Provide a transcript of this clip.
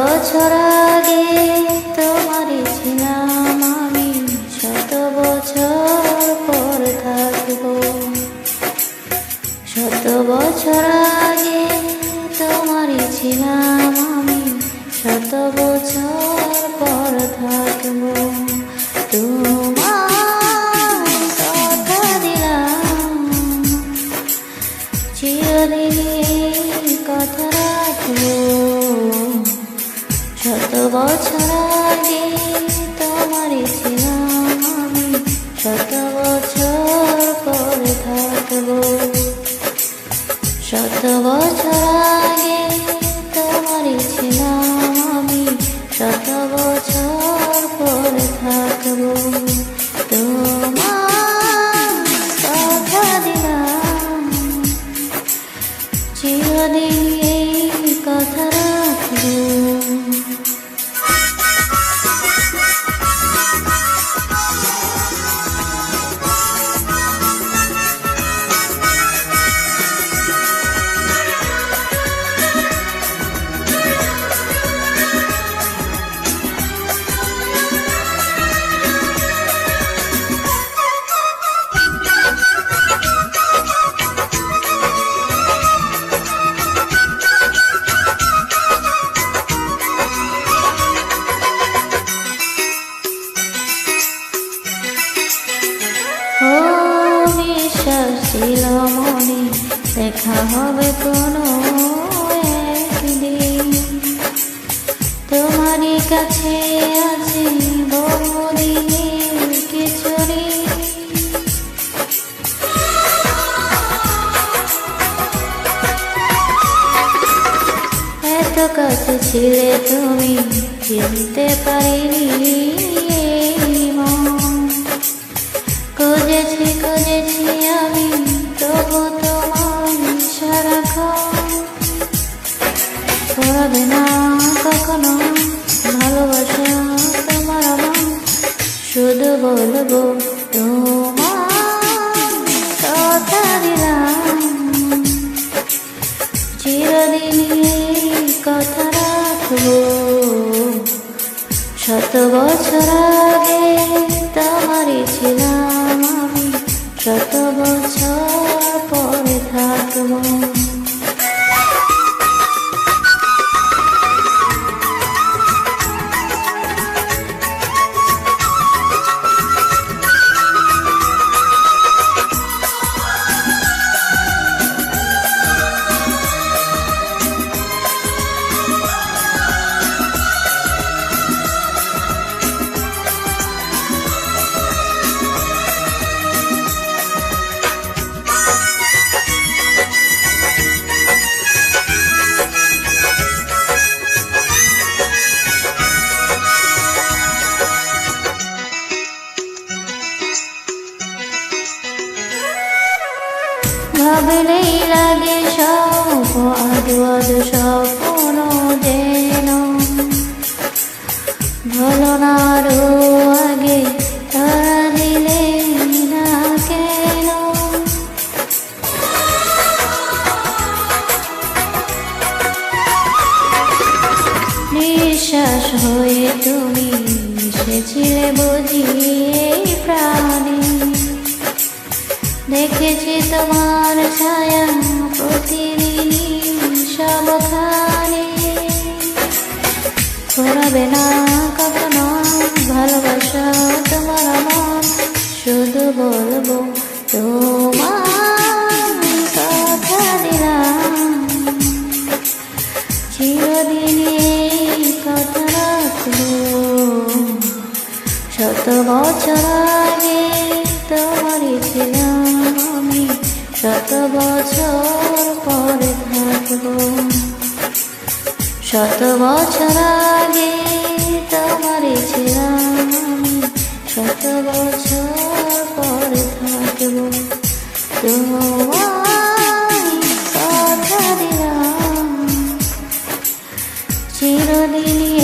বছর আগে তোমারই ছিলাম আমি, শত বছর পর থাকবো। শত বছর আগে তোমারই ছিলাম আমি, শত বছর পর থাকবো। তোমার কথা দিলাম চিরদিন কথা রাখবো। শত বছর আগে তোমারই ছিলাম আমি, শত বছর পরে থাকবো। শত বছর আগে তোমারই ছিলাম আমি, শত বছর পরে থাকবো। তোমার কথা দিলাম চিরদিন কথা রাখবো। বিশ্বাস ছিল মনে দেখা হবে কোনো একদিন, তোমারই কাছে আছে বহুদিনের খিচুড়ি। এত কাছে ছিলে তুমি, চিনতে পারিনি খুঁজেছি খুঁজেছি আমি, তবু তোমার সারাক্ষণ পড়াবে না কখনো ভালোবাসা তোমার আমার। শুধু বলবো তোমার কথা দিলাম চিরদিন কথা রাখবো। শত বছর আগে তোমারই ছিলাম আমি, শত বছর পরে থাকবো। ভাবলেই লাগে সব আদো আদো স্বপ্ন যেন, ভালো না আরো আগে তারা দিলে না কেন। নিঃশ্বাস হয়ে তুমি এসেছিলে বুঝি এই প্রাণে, দেখেছি তোমার ছায়া প্রতিদিনই সবখানে। করাবে না কখনো ভালোবাসা তোমার আমার, শুধু বলবো তোমার কথা দিলাম চিরদিনই কথা রাখবো। শত বছর আগে তোমারই ছিলাম আমি, শত বছর পরে থাকবো। শত বছর আগে তোমারই ছিলাম আমি, শত বছর পরে থাকবো। তোমার কথা দিলাম চিরদিনই